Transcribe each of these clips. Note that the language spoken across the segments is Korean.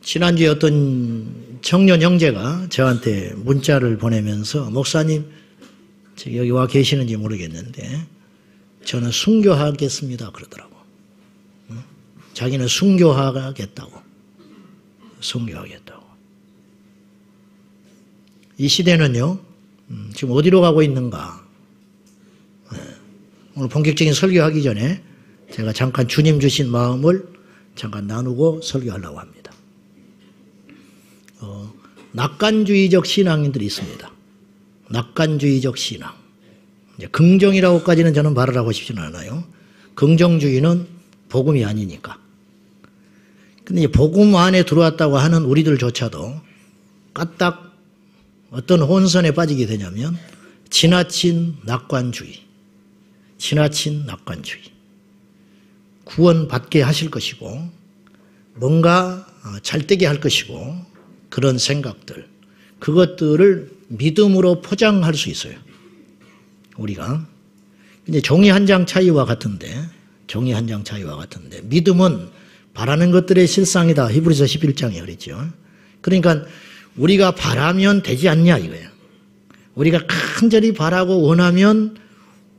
지난주에 어떤 청년 형제가 저한테 문자를 보내면서 목사님 여기 와 계시는지 모르겠는데 저는 순교하겠습니다 그러더라고. 자기는 순교하겠다고. 순교하겠다고. 이 시대는요 지금 어디로 가고 있는가. 오늘 본격적인 설교하기 전에 제가 잠깐 주님 주신 마음을 잠깐 나누고 설교하려고 합니다. 낙관주의적 신앙인들이 있습니다. 낙관주의적 신앙. 이제 긍정이라고까지는 저는 말을 하고 싶지는 않아요. 긍정주의는 복음이 아니니까. 근데 이제 복음 안에 들어왔다고 하는 우리들조차도 까딱 어떤 혼선에 빠지게 되냐면 지나친 낙관주의. 지나친 낙관주의. 구원받게 하실 것이고 뭔가 잘되게 할 것이고 그런 생각들 그것들을 믿음으로 포장할 수 있어요. 우리가 근데 종이 한 장 차이와 같은데 믿음은 바라는 것들의 실상이다. 히브리서 11장에 그랬죠. 그러니까 우리가 바라면 되지 않냐 이거예요. 우리가 간절히 바라고 원하면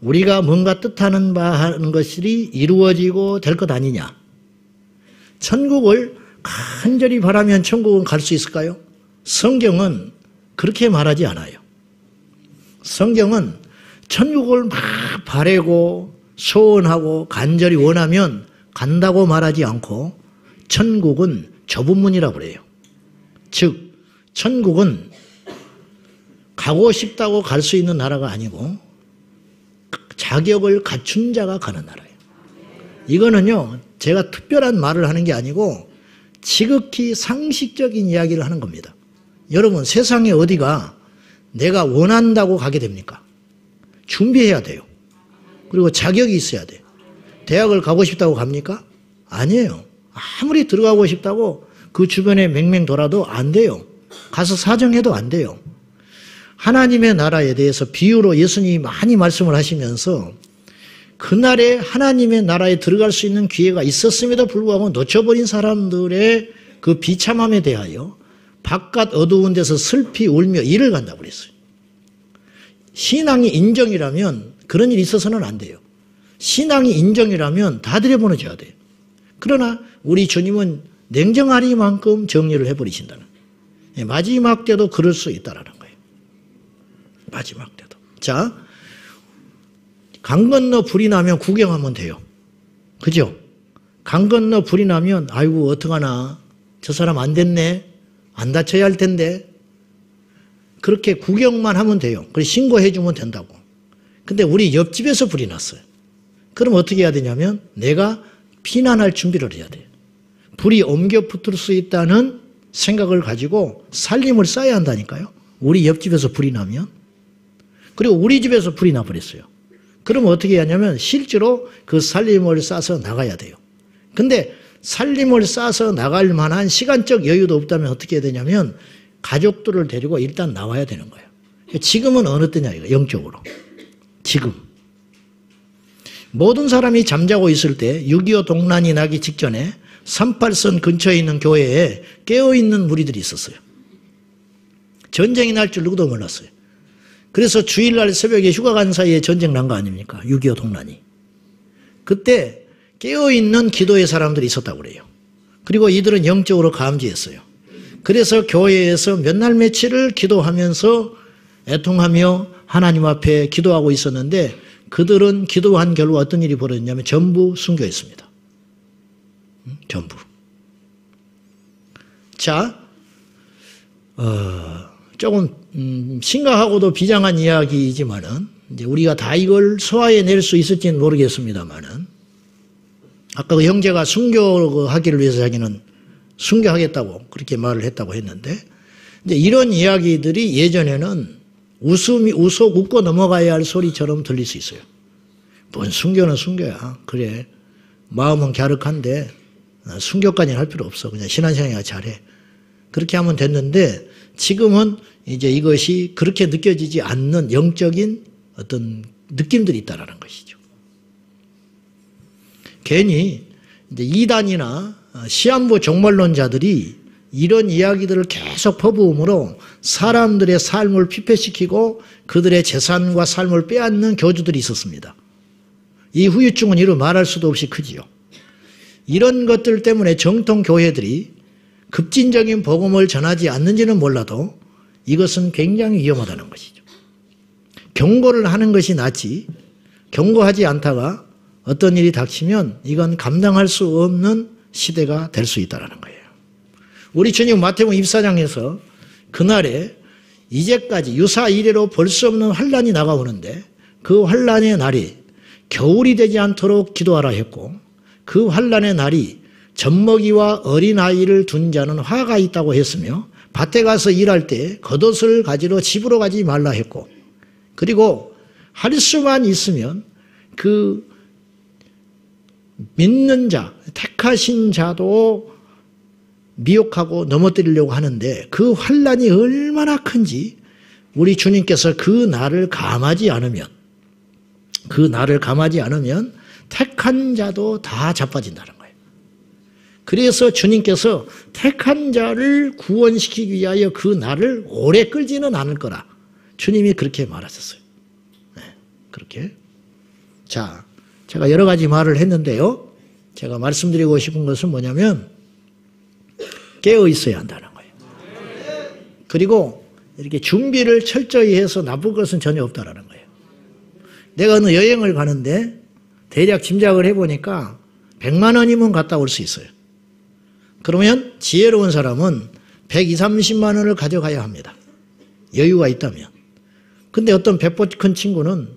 우리가 뭔가 뜻하는 바 하는 것이 이루어지고 될 것 아니냐. 천국을 간절히 바라면 천국은 갈 수 있을까요? 성경은 그렇게 말하지 않아요. 성경은 천국을 막 바라고 소원하고 간절히 원하면 간다고 말하지 않고 천국은 좁은 문이라고 그래요. 즉 천국은 가고 싶다고 갈 수 있는 나라가 아니고 자격을 갖춘 자가 가는 나라예요. 이거는요 제가 특별한 말을 하는 게 아니고 지극히 상식적인 이야기를 하는 겁니다. 여러분 세상에 어디가 내가 원한다고 가게 됩니까? 준비해야 돼요. 그리고 자격이 있어야 돼요. 대학을 가고 싶다고 갑니까? 아니에요. 아무리 들어가고 싶다고 그 주변에 맹맹 돌아도 안 돼요. 가서 사정해도 안 돼요. 하나님의 나라에 대해서 비유로 예수님이 많이 말씀을 하시면서 그날에 하나님의 나라에 들어갈 수 있는 기회가 있었음에도 불구하고 놓쳐버린 사람들의 그 비참함에 대하여 바깥 어두운 데서 슬피 울며 이를 간다고 그랬어요. 신앙이 인정이라면 그런 일이 있어서는 안 돼요. 신앙이 인정이라면 다 들여보내줘야 돼요. 그러나 우리 주님은 냉정하리만큼 정리를 해버리신다는 거예요. 마지막 때도 그럴 수 있다는 거예요. 마지막 때도. 자, 강 건너 불이 나면 구경하면 돼요. 그죠? 강 건너 불이 나면 아이고 어떡하나 저 사람 안 됐네. 안 다쳐야 할 텐데. 그렇게 구경만 하면 돼요. 그래서 신고해 주면 된다고. 근데 우리 옆집에서 불이 났어요. 그럼 어떻게 해야 되냐면 내가 피난할 준비를 해야 돼요. 불이 옮겨 붙을 수 있다는 생각을 가지고 살림을 쌓아야 한다니까요. 우리 옆집에서 불이 나면. 그리고 우리 집에서 불이 나버렸어요. 그러면 어떻게 하냐면 실제로 그 살림을 싸서 나가야 돼요. 근데 살림을 싸서 나갈 만한 시간적 여유도 없다면 어떻게 해야 되냐면 가족들을 데리고 일단 나와야 되는 거예요. 지금은 어느 때냐 이거 영적으로. 지금. 모든 사람이 잠자고 있을 때 6.25 동란이 나기 직전에 38선 근처에 있는 교회에 깨어있는 무리들이 있었어요. 전쟁이 날 줄 누구도 몰랐어요. 그래서 주일날 새벽에 휴가 간 사이에 전쟁 난 거 아닙니까? 6.25 동란이. 그때 깨어있는 기도의 사람들이 있었다고 그래요. 그리고 이들은 영적으로 감지했어요. 그래서 교회에서 몇 날 며칠을 기도하면서 애통하며 하나님 앞에 기도하고 있었는데 그들은 기도한 결과 어떤 일이 벌어졌냐면 전부 순교했습니다. 전부. 자, 조금 심각하고도 비장한 이야기이지만은 이제 우리가 다 이걸 소화해낼 수 있을지는 모르겠습니다만은 아까 그 형제가 순교하기를 위해서 자기는 순교하겠다고 그렇게 말을 했다고 했는데 이제 이런 이야기들이 예전에는 웃고 넘어가야 할 소리처럼 들릴 수 있어요. 뭔 순교는 순교야. 그래. 마음은 갸륵한데 순교까지는 할 필요 없어. 그냥 신앙생활 잘해. 그렇게 하면 됐는데 지금은 이제 이것이 그렇게 느껴지지 않는 영적인 어떤 느낌들이 있다라는 것이죠. 괜히 이제 이단이나 시한부 종말론자들이 이런 이야기들을 계속 퍼부음으로 사람들의 삶을 피폐시키고 그들의 재산과 삶을 빼앗는 교주들이 있었습니다. 이 후유증은 이루 말할 수도 없이 크지요. 이런 것들 때문에 정통 교회들이 급진적인 복음을 전하지 않는지는 몰라도 이것은 굉장히 위험하다는 것이죠. 경고를 하는 것이 낫지 경고하지 않다가 어떤 일이 닥치면 이건 감당할 수 없는 시대가 될 수 있다는 거예요. 우리 주님 마태복음 24장에서 그날에 이제까지 유사 이래로 볼 수 없는 환란이 다가오는데 그 환란의 날이 겨울이 되지 않도록 기도하라 했고 그 환란의 날이 젖먹이와 어린아이를 둔 자는 화가 있다고 했으며 밭에 가서 일할 때 겉옷을 가지러 집으로 가지 말라 했고 그리고 할 수만 있으면 그 믿는 자, 택하신 자도 미혹하고 넘어뜨리려고 하는데 그 환란이 얼마나 큰지 우리 주님께서 그 날을 감하지 않으면 택한 자도 다 자빠진다는 거예요. 그래서 주님께서 택한 자를 구원시키기 위하여 그 날을 오래 끌지는 않을 거라. 주님이 그렇게 말하셨어요. 네, 그렇게. 자, 제가 여러 가지 말을 했는데요. 제가 말씀드리고 싶은 것은 뭐냐면 깨어 있어야 한다는 거예요. 그리고 이렇게 준비를 철저히 해서 나쁠 것은 전혀 없다라는 거예요. 내가 어느 여행을 가는데 대략 짐작을 해보니까 100만 원이면 갔다 올 수 있어요. 그러면 지혜로운 사람은 120, 30만 원을 가져가야 합니다. 여유가 있다면. 근데 어떤 배포 큰 친구는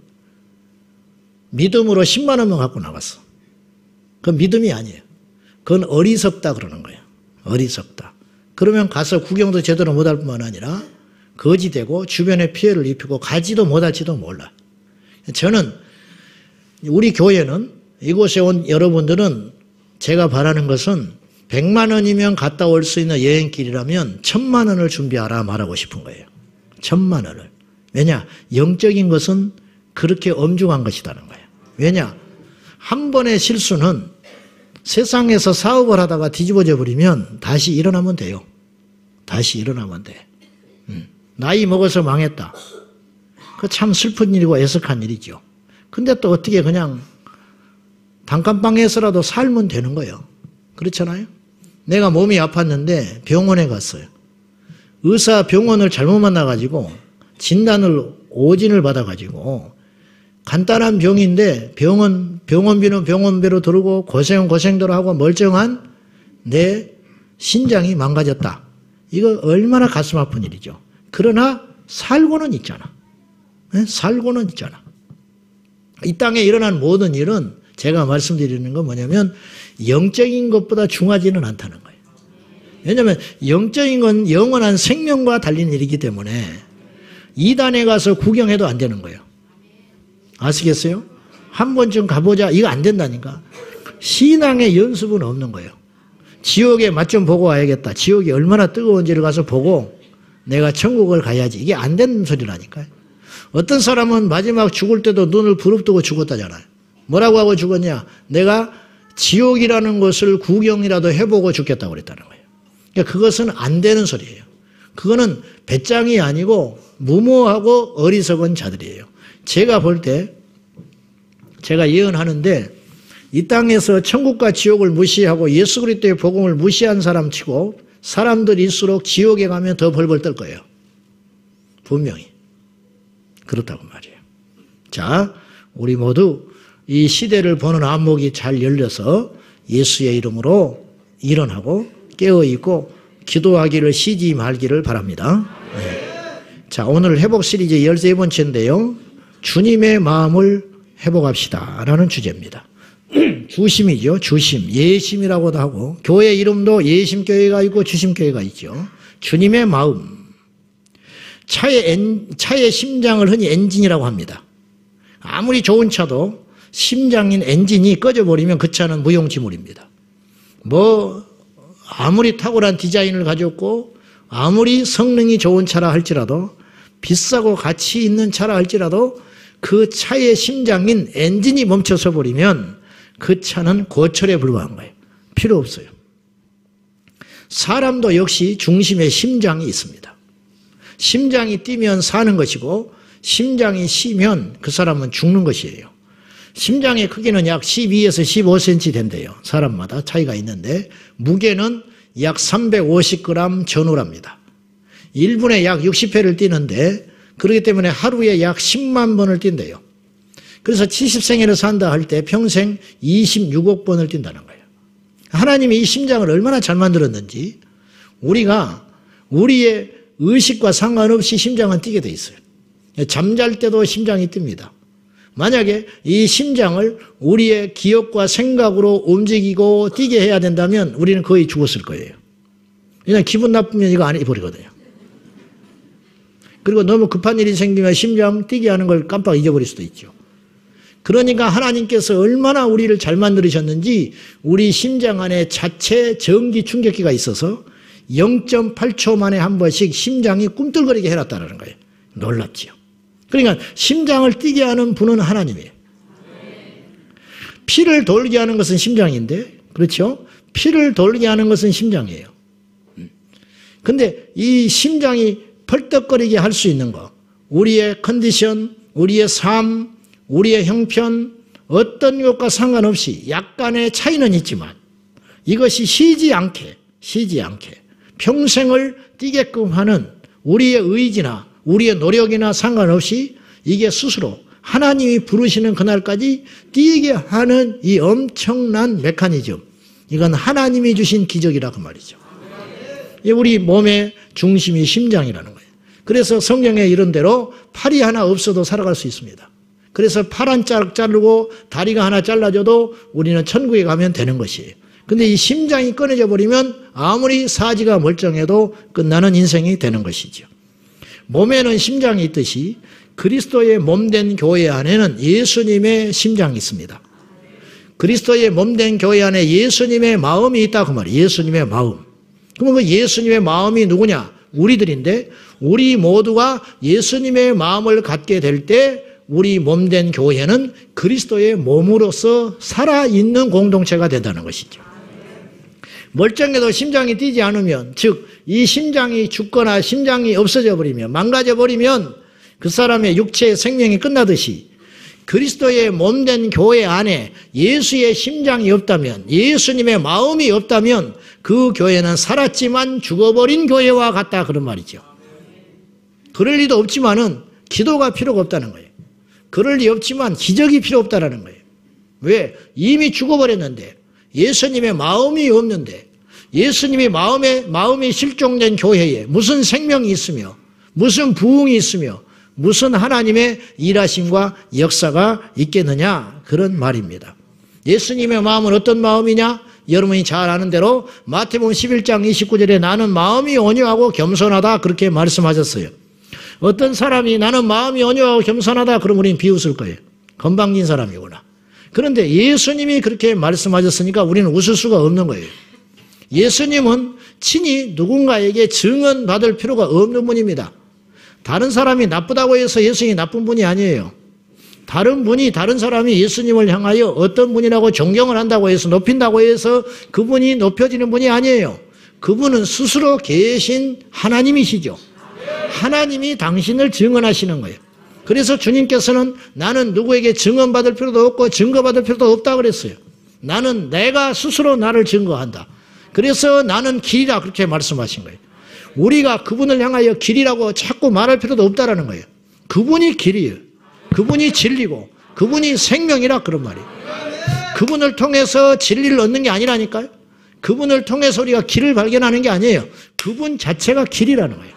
믿음으로 10만 원만 갖고 나갔어. 그건 믿음이 아니에요. 그건 어리석다 그러는 거예요. 어리석다. 그러면 가서 구경도 제대로 못할 뿐만 아니라 거지되고 주변에 피해를 입히고 가지도 못할지도 몰라. 저는 우리 교회는 이곳에 온 여러분들은 제가 바라는 것은 100만 원이면 갔다 올 수 있는 여행길이라면 1000만 원을 준비하라 말하고 싶은 거예요. 1000만 원을. 왜냐? 영적인 것은 그렇게 엄중한 것이라는 거예요. 왜냐? 한 번의 실수는 세상에서 사업을 하다가 뒤집어져 버리면 다시 일어나면 돼요. 다시 일어나면 돼. 나이 먹어서 망했다. 그 참 슬픈 일이고 애석한 일이죠. 근데 또 어떻게 그냥 단칸방에서라도 살면 되는 거예요. 그렇잖아요? 내가 몸이 아팠는데 병원에 갔어요. 의사 병원을 잘못 만나가지고 진단을 오진을 받아가지고 간단한 병인데 병원비는 병원비로 들고 고생은 고생대로 하고 멀쩡한 내 신장이 망가졌다. 이거 얼마나 가슴 아픈 일이죠. 그러나 살고는 있잖아. 네? 살고는 있잖아. 이 땅에 일어난 모든 일은 제가 말씀드리는 건 뭐냐면 영적인 것보다 중하지는 않다는 거예요. 왜냐하면 영적인 건 영원한 생명과 달린 일이기 때문에 이단에 가서 구경해도 안 되는 거예요. 아시겠어요? 한 번쯤 가보자. 이거 안 된다니까. 신앙의 연습은 없는 거예요. 지옥에 맛 좀 보고 와야겠다. 지옥이 얼마나 뜨거운지를 가서 보고 내가 천국을 가야지. 이게 안 되는 소리라니까요. 어떤 사람은 마지막 죽을 때도 눈을 부릅뜨고 죽었다잖아요. 뭐라고 하고 죽었냐? 내가 지옥이라는 것을 구경이라도 해보고 죽겠다고 그랬다는 거예요. 그러니까 그것은 안 되는 소리예요. 그거는 배짱이 아니고 무모하고 어리석은 자들이에요. 제가 볼 때 제가 예언하는데 이 땅에서 천국과 지옥을 무시하고 예수 그리스도의 복음을 무시한 사람 치고 사람들일수록 지옥에 가면 더 벌벌 떨 거예요. 분명히. 그렇다고 말이에요. 자, 우리 모두 이 시대를 보는 안목이 잘 열려서 예수의 이름으로 일어나고 깨어있고 기도하기를 쉬지 말기를 바랍니다. 네. 자, 오늘 회복 시리즈 13번째인데요. 주님의 마음을 회복합시다 라는 주제입니다. 주심이죠. 주심. 예심이라고도 하고 교회 이름도 예심교회가 있고 주심교회가 있죠. 주님의 마음. 차의 심장을 흔히 엔진이라고 합니다. 아무리 좋은 차도 심장인 엔진이 꺼져버리면 그 차는 무용지물입니다. 아무리 탁월한 디자인을 가졌고 아무리 성능이 좋은 차라 할지라도 비싸고 가치 있는 차라 할지라도 그 차의 심장인 엔진이 멈춰서 버리면 그 차는 고철에 불과한 거예요. 필요 없어요. 사람도 역시 중심에 심장이 있습니다. 심장이 뛰면 사는 것이고 심장이 쉬면 그 사람은 죽는 것이에요. 심장의 크기는 약 12에서 15cm 된대요. 사람마다 차이가 있는데 무게는 약 350g 전후랍니다. 1분에 약 60회를 뛰는데 그렇기 때문에 하루에 약 10만 번을 뛴대요. 그래서 70생애를 산다 할 때 평생 26억 번을 뛴다는 거예요. 하나님이 이 심장을 얼마나 잘 만들었는지 우리가 우리의 의식과 상관없이 심장은 뛰게 돼 있어요. 잠잘 때도 심장이 뜹니다. 만약에 이 심장을 우리의 기억과 생각으로 움직이고 뛰게 해야 된다면 우리는 거의 죽었을 거예요. 그냥 기분 나쁘면 이거 안 해버리거든요. 그리고 너무 급한 일이 생기면 심장 뛰게 하는 걸 깜빡 잊어버릴 수도 있죠. 그러니까 하나님께서 얼마나 우리를 잘 만들으셨는지 우리 심장 안에 자체 전기 충격기가 있어서 0.8초 만에 한 번씩 심장이 꿈틀거리게 해놨다는 거예요. 놀랍지요. 그러니까 심장을 뛰게 하는 분은 하나님이에요. 피를 돌게 하는 것은 심장인데, 그렇죠? 피를 돌게 하는 것은 심장이에요. 근데 이 심장이 펄떡거리게 할 수 있는 거, 우리의 컨디션, 우리의 삶, 우리의 형편, 어떤 것과 상관없이 약간의 차이는 있지만 이것이 쉬지 않게 평생을 뛰게끔 하는 우리의 의지나 우리의 노력이나 상관없이 이게 스스로 하나님이 부르시는 그날까지 뛰게 하는 이 엄청난 메커니즘, 이건 하나님이 주신 기적이라고 말이죠. 우리 몸의 중심이 심장이라는 거예요. 그래서 성경에 이런 대로 팔이 하나 없어도 살아갈 수 있습니다. 그래서 팔 한 짝 자르고 다리가 하나 잘라져도 우리는 천국에 가면 되는 것이에요. 근데 이 심장이 끊어져 버리면 아무리 사지가 멀쩡해도 끝나는 인생이 되는 것이죠. 몸에는 심장이 있듯이 그리스도의 몸된 교회 안에는 예수님의 심장이 있습니다. 그리스도의 몸된 교회 안에 예수님의 마음이 있다고 말이에요. 예수님의 마음. 그러면 그 예수님의 마음이 누구냐? 우리들인데 우리 모두가 예수님의 마음을 갖게 될 때 우리 몸된 교회는 그리스도의 몸으로서 살아있는 공동체가 된다는 것이죠. 멀쩡해도 심장이 뛰지 않으면, 즉 이 심장이 죽거나 심장이 없어져 버리면, 망가져 버리면 그 사람의 육체의 생명이 끝나듯이 그리스도의 몸된 교회 안에 예수의 심장이 없다면, 예수님의 마음이 없다면 그 교회는 살았지만 죽어버린 교회와 같다, 그런 말이죠. 그럴 리도 없지만은 기도가 필요가 없다는 거예요. 그럴 리 없지만 기적이 필요 없다는 거예요. 왜? 이미 죽어버렸는데, 예수님의 마음이 없는데, 예수님의 마음이 실종된 교회에 무슨 생명이 있으며 무슨 부흥이 있으며 무슨 하나님의 일하심과 역사가 있겠느냐, 그런 말입니다. 예수님의 마음은 어떤 마음이냐? 여러분이 잘 아는 대로 마태복음 11장 29절에 나는 마음이 온유하고 겸손하다, 그렇게 말씀하셨어요. 어떤 사람이 나는 마음이 온유하고 겸손하다 그러면 우리는 비웃을 거예요. 건방진 사람이구나. 그런데 예수님이 그렇게 말씀하셨으니까 우리는 웃을 수가 없는 거예요. 예수님은 친히 누군가에게 증언받을 필요가 없는 분입니다. 다른 사람이 나쁘다고 해서 예수님이 나쁜 분이 아니에요. 다른 사람이 예수님을 향하여 어떤 분이라고 존경을 한다고 해서 높인다고 해서 그분이 높여지는 분이 아니에요. 그분은 스스로 계신 하나님이시죠. 하나님이 당신을 증언하시는 거예요. 그래서 주님께서는 나는 누구에게 증언받을 필요도 없고 증거받을 필요도 없다 그랬어요. 나는 내가 스스로 나를 증거한다. 그래서 나는 길이라, 그렇게 말씀하신 거예요. 우리가 그분을 향하여 길이라고 자꾸 말할 필요도 없다라는 거예요. 그분이 길이에요. 그분이 진리고 그분이 생명이라, 그런 말이에요. 그분을 통해서 진리를 얻는 게 아니라니까요. 그분을 통해서 우리가 길을 발견하는 게 아니에요. 그분 자체가 길이라는 거예요.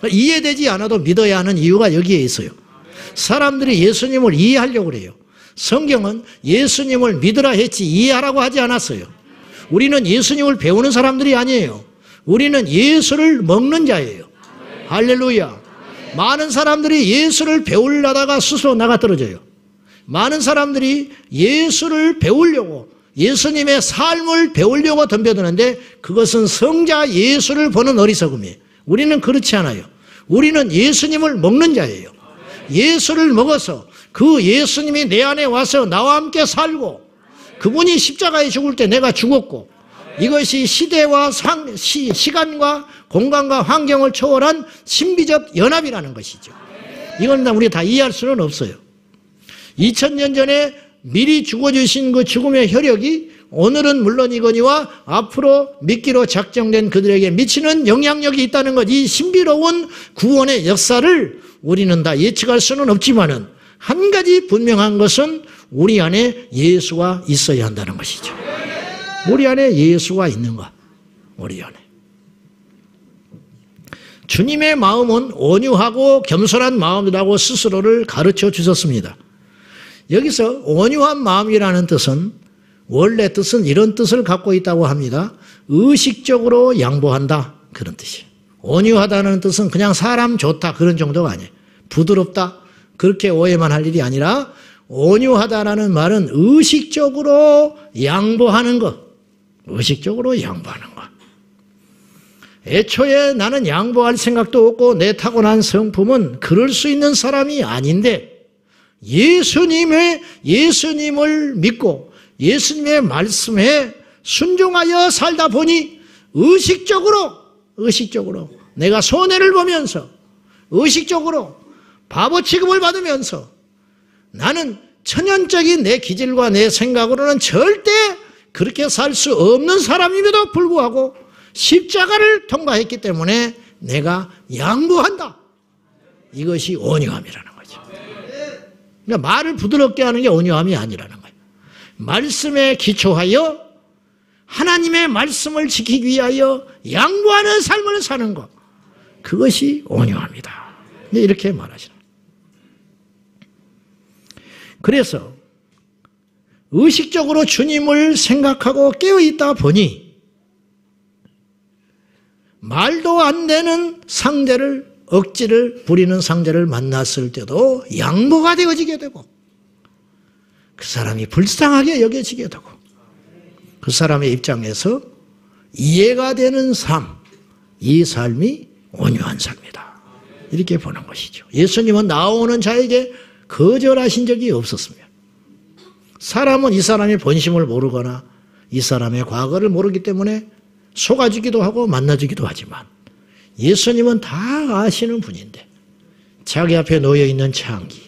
이해되지 않아도 믿어야 하는 이유가 여기에 있어요. 사람들이 예수님을 이해하려고 그래요. 성경은 예수님을 믿으라 했지 이해하라고 하지 않았어요. 우리는 예수님을 배우는 사람들이 아니에요. 우리는 예수를 먹는 자예요. 할렐루야. 많은 사람들이 예수를 배우려다가 스스로 나가 떨어져요. 많은 사람들이 예수를 배우려고, 예수님의 삶을 배우려고 덤벼드는데 그것은 성자 예수를 보는 어리석음이에요. 우리는 그렇지 않아요. 우리는 예수님을 먹는 자예요. 예수를 먹어서 그 예수님이 내 안에 와서 나와 함께 살고, 그분이 십자가에 죽을 때 내가 죽었고 이것이 시대와 시간과 공간과 환경을 초월한 신비적 연합이라는 것이죠. 이건 우리가 다 이해할 수는 없어요. 2000년 전에 미리 죽어주신 그 죽음의 혈육이 오늘은 물론이거니와 앞으로 미끼로 작정된 그들에게 미치는 영향력이 있다는 것, 이 신비로운 구원의 역사를 우리는 다 예측할 수는 없지만은 한 가지 분명한 것은 우리 안에 예수가 있어야 한다는 것이죠. 우리 안에 예수가 있는 것, 우리 안에. 주님의 마음은 온유하고 겸손한 마음이라고 스스로를 가르쳐 주셨습니다. 여기서 온유한 마음이라는 뜻은 원래 뜻은 이런 뜻을 갖고 있다고 합니다. 의식적으로 양보한다, 그런 뜻이에요. 온유하다는 뜻은 그냥 사람 좋다 그런 정도가 아니에요. 부드럽다 그렇게 오해만 할 일이 아니라 온유하다라는 말은 의식적으로 양보하는 것, 의식적으로 양보하는 것. 애초에 나는 양보할 생각도 없고 내 타고난 성품은 그럴 수 있는 사람이 아닌데 예수님을 믿고 예수님의 말씀에 순종하여 살다 보니 의식적으로 내가 손해를 보면서 의식적으로 바보 취급을 받으면서 나는 천연적인 내 기질과 내 생각으로는 절대 그렇게 살 수 없는 사람임에도 불구하고 십자가를 통과했기 때문에 내가 양보한다. 이것이 온유함이라는 거죠. 그러니까 말을 부드럽게 하는 게 온유함이 아니라는 거예요. 말씀에 기초하여 하나님의 말씀을 지키기 위하여 양보하는 삶을 사는 것, 그것이 온유함이다. 이렇게 말하시는 거예요. 그래서 의식적으로 주님을 생각하고 깨어있다 보니 말도 안 되는 상대를, 억지를 부리는 상대를 만났을 때도 양보가 되어지게 되고 그 사람이 불쌍하게 여겨지게 되고 그 사람의 입장에서 이해가 되는 삶, 이 삶이 온유한 삶이다. 이렇게 보는 것이죠. 예수님은 나오는 자에게 거절하신 적이 없었습니다. 사람은 이 사람의 본심을 모르거나 이 사람의 과거를 모르기 때문에 속아주기도 하고 만나주기도 하지만 예수님은 다 아시는 분인데 자기 앞에 놓여있는 창기,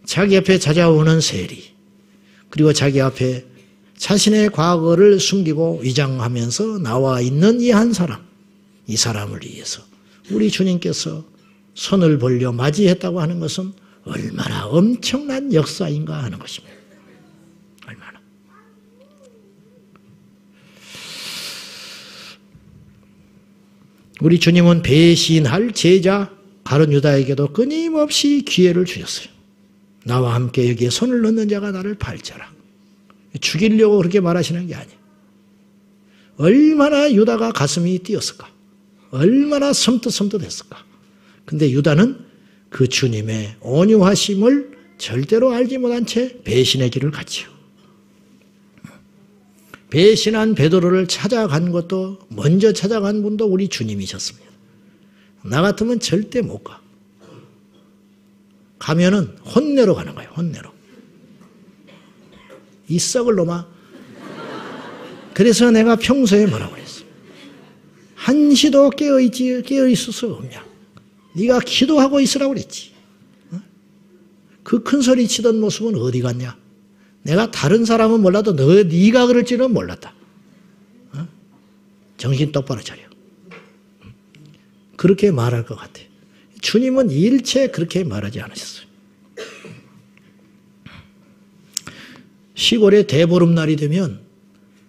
자기 앞에 찾아오는 세리, 그리고 자기 앞에 자신의 과거를 숨기고 위장하면서 나와 있는 이 한 사람, 이 사람을 위해서 우리 주님께서 손을 벌려 맞이했다고 하는 것은 얼마나 엄청난 역사인가 하는 것입니다. 얼마나. 우리 주님은 배신할 제자 가룟 유다에게도 끊임없이 기회를 주셨어요. 나와 함께 여기에 손을 넣는 자가 나를 팔자라. 죽이려고 그렇게 말하시는 게 아니에요. 얼마나 유다가 가슴이 뛰었을까. 얼마나 섬뜩섬뜩했을까. 근데 유다는 그 주님의 온유하심을 절대로 알지 못한 채 배신의 길을 갔지요. 배신한 베드로를 찾아간 것도, 먼저 찾아간 분도 우리 주님이셨습니다. 나 같으면 절대 못 가. 가면은 혼내러 가는 거예요. 혼내러. 이 썩을 놈아. 그래서 내가 평소에 뭐라고 했어. 한시도 깨어있을 수 없냐. 네가 기도하고 있으라고 그랬지. 그 큰 소리 치던 모습은 어디 갔냐. 내가 다른 사람은 몰라도 네가 그럴지는 몰랐다. 정신 똑바로 차려. 그렇게 말할 것 같아요. 주님은 일체 그렇게 말하지 않으셨어요. 시골에 대보름날이 되면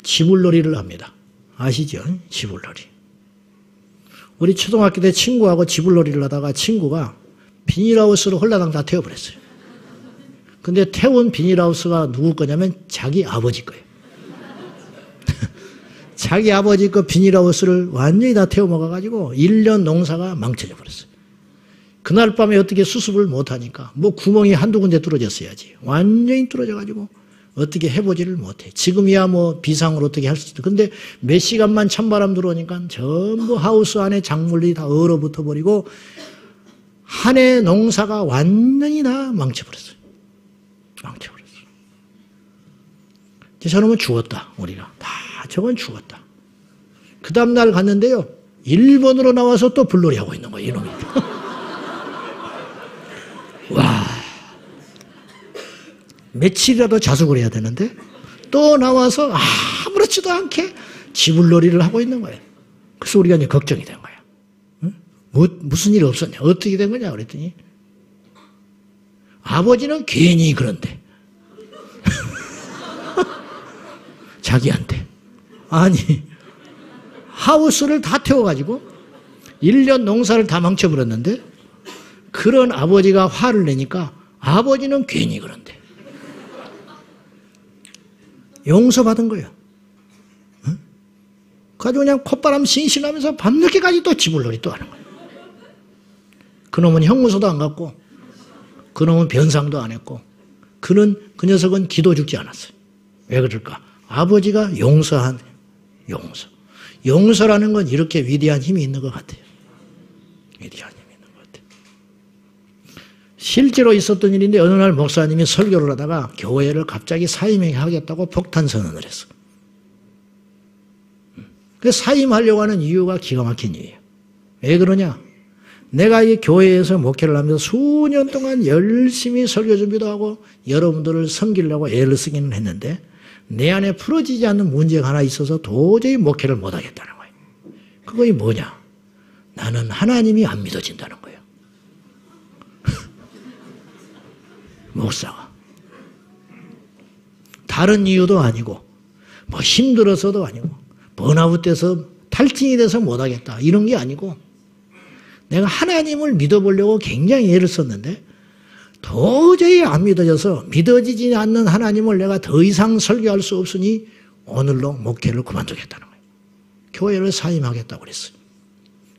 지불놀이를 합니다. 아시죠? 지불놀이. 우리 초등학교 때 친구하고 지불놀이를 하다가 친구가 비닐하우스로 홀라당 다 태워버렸어요. 근데 태운 비닐하우스가 누구 거냐면 자기 아버지 거예요. 자기 아버지 거 비닐하우스를 완전히 다 태워 먹어가지고 1년 농사가 망쳐져 버렸어요. 그날 밤에 어떻게 수습을 못하니까 뭐 구멍이 한두 군데 뚫어졌어야지. 완전히 뚫어져가지고 어떻게 해보지를 못해. 지금이야 뭐 비상으로 어떻게 할 수 있어. 근데 몇 시간만 찬바람 들어오니까 전부 하우스 안에 작물이 다 얼어붙어 버리고 한 해 농사가 완전히 다 망쳐버렸어요. 망쳐버렸어요. 저놈은 죽었다. 우리가 다 저건 죽었다. 그 다음날 갔는데요. 일본으로 나와서 또 불놀이 하고 있는 거예요, 이놈이. 와. 며칠이라도 자숙을 해야 되는데 또 나와서 아무렇지도 않게 지불놀이를 하고 있는 거예요. 그래서 우리가 이제 걱정이 된 거예요. 응? 무슨 일 없었냐? 어떻게 된 거냐? 그랬더니 아버지는 괜히 그런데 자기한테 아니 하우스를 다 태워가지고 1년 농사를 다 망쳐버렸는데 그런 아버지가 화를 내니까 아버지는 괜히 그런데 용서받은 거예요. 응? 가지고 그냥 콧바람 싱싱하면서 밤늦게까지 또 지불놀이 또 하는 거예요. 그놈은 형무소도 안 갔고 그놈은 변상도 안 했고 그 녀석은 기도 죽지 않았어요. 왜 그럴까? 아버지가 용서한 용서. 용서라는 건 이렇게 위대한 힘이 있는 것 같아요. 위대한 힘이 있는 것 같아요. 실제로 있었던 일인데 어느 날 목사님이 설교를 하다가 교회를 갑자기 사임하게 하겠다고 폭탄 선언을 했어. 그래서 사임하려고 하는 이유가 기가 막힌 이유예요. 왜 그러냐? 내가 이 교회에서 목회를 하면서 수년 동안 열심히 설교 준비도 하고 여러분들을 섬기려고 애를 쓰기는 했는데 내 안에 풀어지지 않는 문제가 하나 있어서 도저히 목회를 못하겠다는 거예요. 그것이 뭐냐? 나는 하나님이 안 믿어진다는 거예요. 목사가. 다른 이유도 아니고 뭐 힘들어서도 아니고 번아웃돼서 탈진이 돼서 못하겠다 이런 게 아니고 내가 하나님을 믿어보려고 굉장히 애를 썼는데 도저히 안 믿어져서 믿어지지 않는 하나님을 내가 더 이상 설교할 수 없으니 오늘로 목회를 그만두겠다는 거예요. 교회를 사임하겠다고 그랬어요.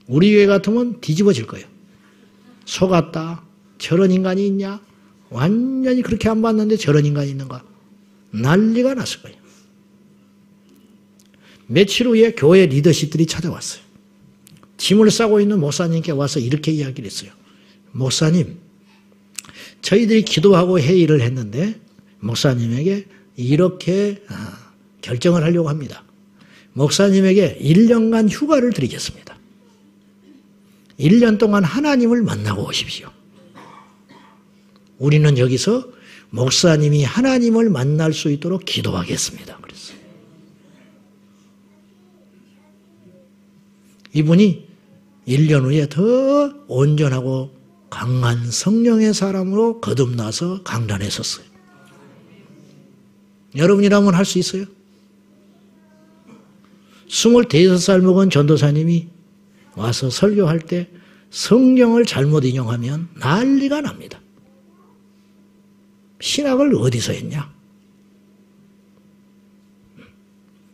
우리 교회 같으면 뒤집어질 거예요. 속았다. 저런 인간이 있냐? 완전히 그렇게 안 봤는데 저런 인간이 있는가? 난리가 났을 거예요. 며칠 후에 교회 리더십들이 찾아왔어요. 짐을 싸고 있는 목사님께 와서 이렇게 이야기를 했어요. 목사님, 저희들이 기도하고 회의를 했는데 목사님에게 이렇게 결정을 하려고 합니다. 목사님에게 1년간 휴가를 드리겠습니다. 1년 동안 하나님을 만나고 오십시오. 우리는 여기서 목사님이 하나님을 만날 수 있도록 기도하겠습니다. 그랬어요. 이분이 1년 후에 더 온전하고 강한 성령의 사람으로 거듭나서 강단에 섰어요. 여러분이라면 할 수 있어요? 25살 먹은 전도사님이 와서 설교할 때 성경을 잘못 인용하면 난리가 납니다. 신학을 어디서 했냐?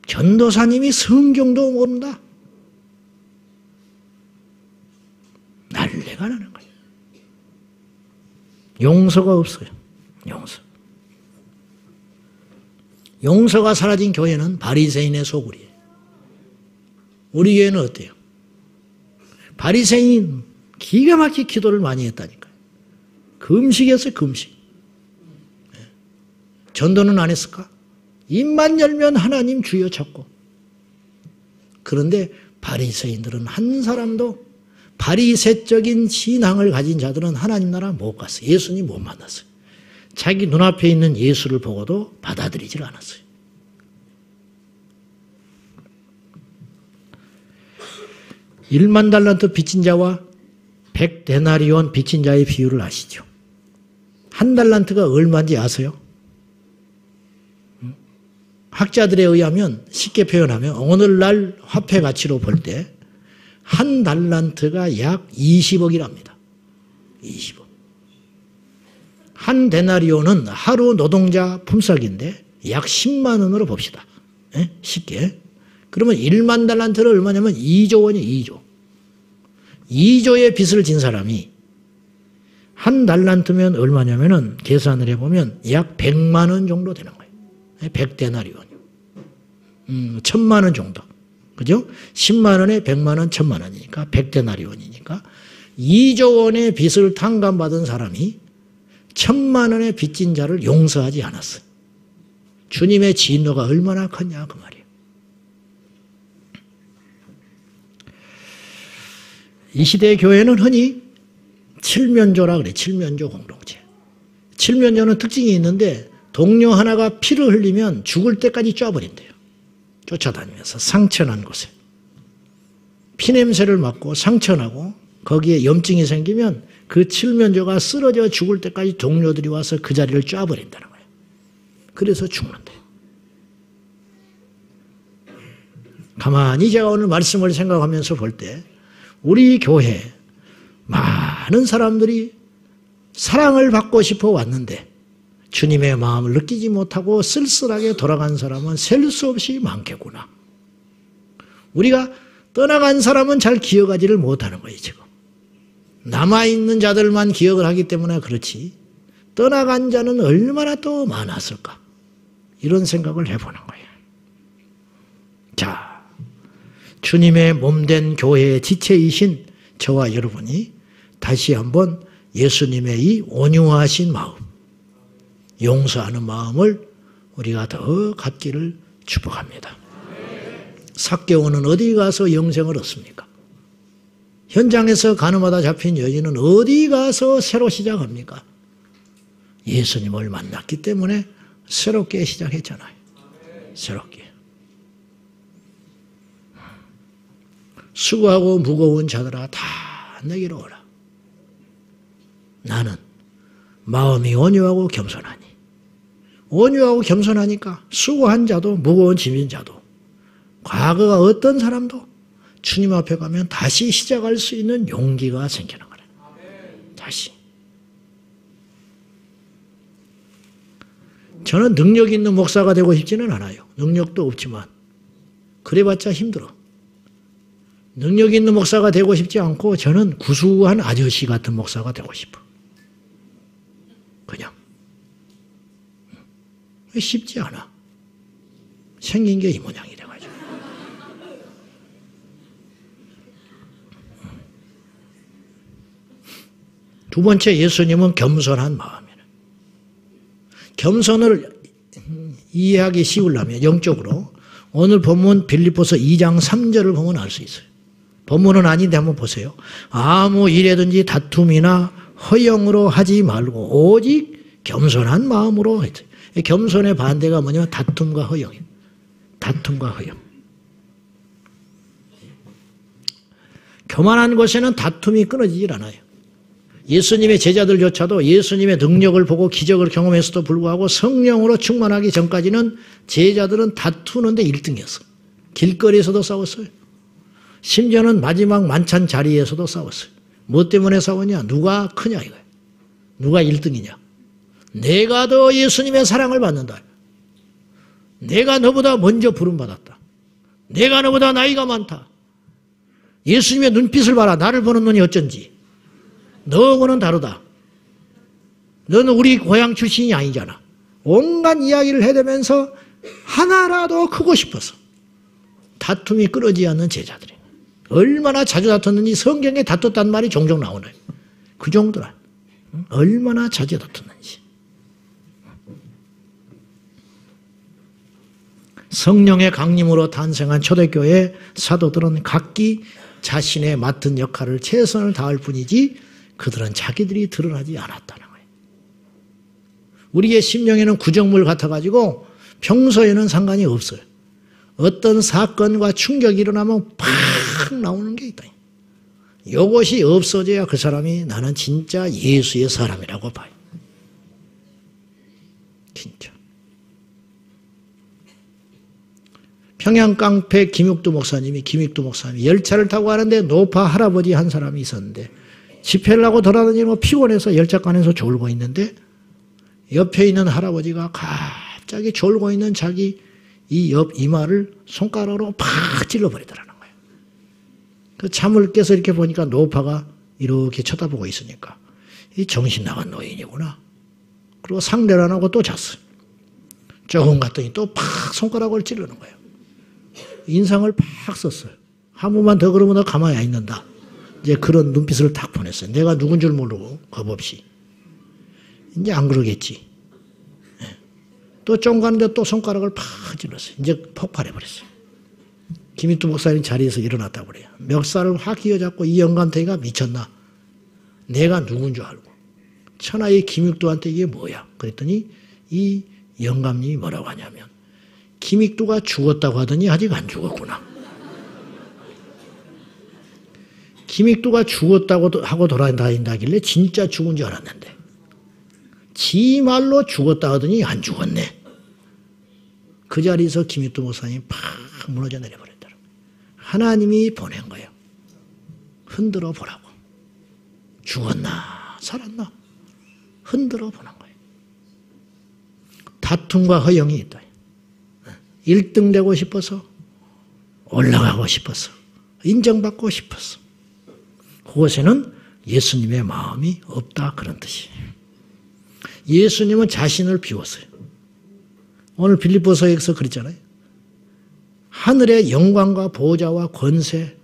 전도사님이 성경도 모른다. 난리가 나는 거예요. 용서가 없어요. 용서. 용서가 사라진 교회는 바리새인의 소굴이에요. 우리 교회는 어때요? 바리새인 기가 막히게 기도를 많이 했다니까요. 금식했어요, 금식. 전도는 안 했을까? 입만 열면 하나님 주여 찾고. 그런데 바리새인들은 한 사람도 바리새적인 신앙을 가진 자들은 하나님 나라 못 갔어요. 예수님 못 만났어요. 자기 눈앞에 있는 예수를 보고도 받아들이질 않았어요. (1만 달란트) 빚진 자와 100데나리온 빚진 자의 비율을 아시죠? 한 달란트가 얼마인지 아세요? 학자들에 의하면 쉽게 표현하면 오늘날 화폐 가치로 볼 때 한 달란트가 약 20억이랍니다. 20억. 한 데나리온은 하루 노동자 품삯인데 약 10만 원으로 봅시다. 예? 쉽게. 그러면 1만 달란트를 얼마냐면 2조 원이에요. 2조. 2조의 빚을 진 사람이 한 달란트면 얼마냐면은 계산을 해보면 약 100만 원 정도 되는 거예요. 100데나리온이요. 1000만 원 정도. 그죠? 10만 원에 100만 원, 1000만 원이니까 100데나리온이니까 2조 원의 빚을 탕감받은 사람이 1000만 원의 빚진 자를 용서하지 않았어요. 주님의 진노가 얼마나 컸냐 그 말이에요. 이 시대의 교회는 흔히 칠면조라 그래. 칠면조 공동체. 칠면조는 특징이 있는데 동료 하나가 피를 흘리면 죽을 때까지 쪄버린대요. 쫓아다니면서 상처난 곳에. 피냄새를 맡고 상처나고 거기에 염증이 생기면 그 칠면조가 쓰러져 죽을 때까지 동료들이 와서 그 자리를 쪄버린다는 거예요. 그래서 죽는데. 가만히 제가 오늘 말씀을 생각하면서 볼 때 우리 교회 많은 사람들이 사랑을 받고 싶어 왔는데 주님의 마음을 느끼지 못하고 쓸쓸하게 돌아간 사람은 셀 수 없이 많겠구나. 우리가 떠나간 사람은 잘 기억하지를 못하는 거예요, 지금. 남아있는 자들만 기억을 하기 때문에 그렇지 떠나간 자는 얼마나 또 많았을까. 이런 생각을 해보는 거예요. 자, 주님의 몸된 교회의 지체이신 저와 여러분이 다시 한번 예수님의 이 온유하신 마음, 용서하는 마음을 우리가 더 갖기를 축복합니다. 삭개오는 어디 가서 영생을 얻습니까? 현장에서 가늠하다 잡힌 여인은 어디 가서 새로 시작합니까? 예수님을 만났기 때문에 새롭게 시작했잖아요. 새롭게. 수고하고 무거운 자들아 다 내게로 오라. 나는 마음이 온유하고 겸손하니. 온유하고 겸손하니까 수고한 자도 무거운 짐인 자도 과거가 어떤 사람도 주님 앞에 가면 다시 시작할 수 있는 용기가 생기는 거예요. 다시. 저는 능력 있는 목사가 되고 싶지는 않아요. 능력도 없지만 그래봤자 힘들어. 능력 있는 목사가 되고 싶지 않고 저는 구수한 아저씨 같은 목사가 되고 싶어. 그냥. 쉽지 않아. 생긴 게 이 모양이 돼가지고. 두 번째, 예수님은 겸손한 마음이에요. 겸손을 이해하기 쉬우려면 영적으로 오늘 본문 빌립보서 2장 3절을 보면 알 수 있어요. 본문은 아닌데 한번 보세요. 아무 일에든지 다툼이나 허영으로 하지 말고 오직 겸손한 마음으로 했어요. 겸손의 반대가 뭐냐면 다툼과 허영이에요. 다툼과 허영. 교만한 곳에는 다툼이 끊어지질 않아요. 예수님의 제자들조차도 예수님의 능력을 보고 기적을 경험했어도 불구하고 성령으로 충만하기 전까지는 제자들은 다투는데 1등이었어요. 길거리에서도 싸웠어요. 심지어는 마지막 만찬 자리에서도 싸웠어요. 뭐 때문에 싸웠냐? 누가 크냐 이거예요. 누가 1등이냐? 내가 더 예수님의 사랑을 받는다. 내가 너보다 먼저 부름받았다. 내가 너보다 나이가 많다. 예수님의 눈빛을 봐라. 나를 보는 눈이 어쩐지. 너하고는 다르다. 너는 우리 고향 출신이 아니잖아. 온갖 이야기를 해대면서 하나라도 크고 싶어서 다툼이 끊어지지 않는 제자들이 얼마나 자주 다퉜는지 성경에 다퉜다는 말이 종종 나오네요. 그 정도라. 얼마나 자주 다퉜는지. 성령의 강림으로 탄생한 초대교회 사도들은 각기 자신의 맡은 역할을 최선을 다할 뿐이지 그들은 자기들이 드러나지 않았다는 거예요. 우리의 심령에는 구정물 같아가지고 평소에는 상관이 없어요. 어떤 사건과 충격이 일어나면 팍 나오는 게 있다. 이것이 없어져야 그 사람이 나는 진짜 예수의 사람이라고 봐요. 진짜. 평양 깡패 김익두 목사님이 열차를 타고 가는데 노파 할아버지 한 사람이 있었는데 집회를 하고 돌아다니고 피곤해서 열차간에서 졸고 있는데 옆에 있는 할아버지가 갑자기 졸고 있는 자기 이 옆 이마를 손가락으로 팍 찔러버리더라는 거예요. 그 잠을 깨서 이렇게 보니까 노파가 이렇게 쳐다보고 있으니까 이 정신 나간 노인이구나. 그리고 상대를 안 하고 또 잤어요. 조금 갔더니 또 팍 손가락을 찌르는 거예요. 인상을 팍 썼어요. 한 번만 더 그러면 너 가만히 안 있는다. 이제 그런 눈빛을 딱 보냈어요. 내가 누군 줄 모르고 겁 없이. 이제 안 그러겠지. 또 좀 가는데 또 손가락을 팍 찔렀어요. 이제 폭발해버렸어요. 김익두 목사님 자리에서 일어났다고 그래요. 멱살을 확 휘어잡고 이 영감탱이가 미쳤나? 내가 누군 줄 알고. 천하의 김익두한테 이게 뭐야? 그랬더니 이 영감님이 뭐라고 하냐면 김익두가 죽었다고 하더니 아직 안 죽었구나. 김익두가 죽었다고 하고 돌아다닌다길래 진짜 죽은 줄 알았는데 지 말로 죽었다 하더니 안 죽었네. 그 자리에서 김익두 목사님이 팍 무너져 내려버렸더라고요. 하나님이 보낸 거예요. 흔들어 보라고. 죽었나 살았나 흔들어 보는 거예요. 다툼과 허영이 있다. 1등 되고 싶어서 올라가고 싶어서 인정받고 싶어서 그곳에는 예수님의 마음이 없다 그런 뜻이에요. 예수님은 자신을 비웠어요. 오늘 빌립보서에서 그랬잖아요. 하늘의 영광과 보좌와 권세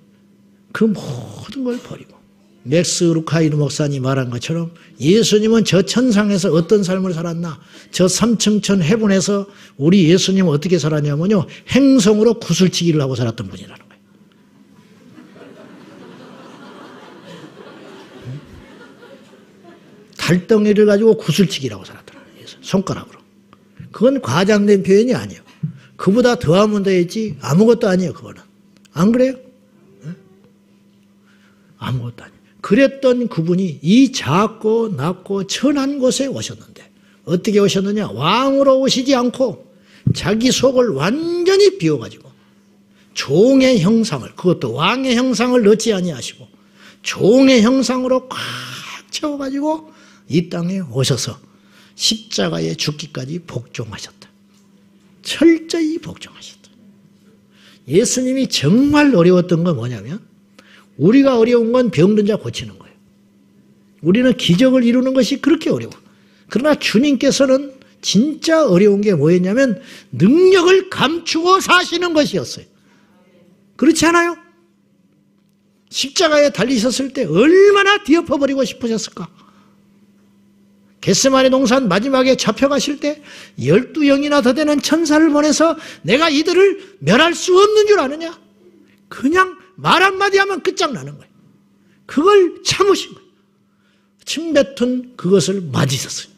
그 모든 걸 버리고 맥스 루카이르 목사님 말한 것처럼 예수님은 저 천상에서 어떤 삶을 살았나? 저 삼층천 해분에서 우리 예수님은 어떻게 살았냐면요. 행성으로 구슬치기를 하고 살았던 분이라는 거예요. 달덩이를 가지고 구슬치기를 하고 살았더라는 거예요. 손가락으로. 그건 과장된 표현이 아니에요. 그보다 더하면 더했지 아무것도 아니에요. 그거는. 안 그래요? 아무것도 아니에요. 그랬던 그분이 이 작고 낮고 천한 곳에 오셨는데 어떻게 오셨느냐? 왕으로 오시지 않고 자기 속을 완전히 비워가지고 종의 형상을 그것도 왕의 형상을 넣지 아니하시고 종의 형상으로 꽉 채워가지고 이 땅에 오셔서 십자가에 죽기까지 복종하셨다. 철저히 복종하셨다. 예수님이 정말 어려웠던 건 뭐냐면 우리가 어려운 건 병든 자 고치는 거예요. 우리는 기적을 이루는 것이 그렇게 어려워. 그러나 주님께서는 진짜 어려운 게 뭐였냐면 능력을 감추고 사시는 것이었어요. 그렇지 않아요? 십자가에 달리셨을 때 얼마나 뒤엎어버리고 싶으셨을까? 겟세마네 동산 마지막에 잡혀가실 때 12영이나 더 되는 천사를 보내서 내가 이들을 멸할 수 없는 줄 아느냐? 그냥 말 한마디 하면 끝장나는 거예요. 그걸 참으신 거예요. 침뱉은 그것을 맞으셨어요.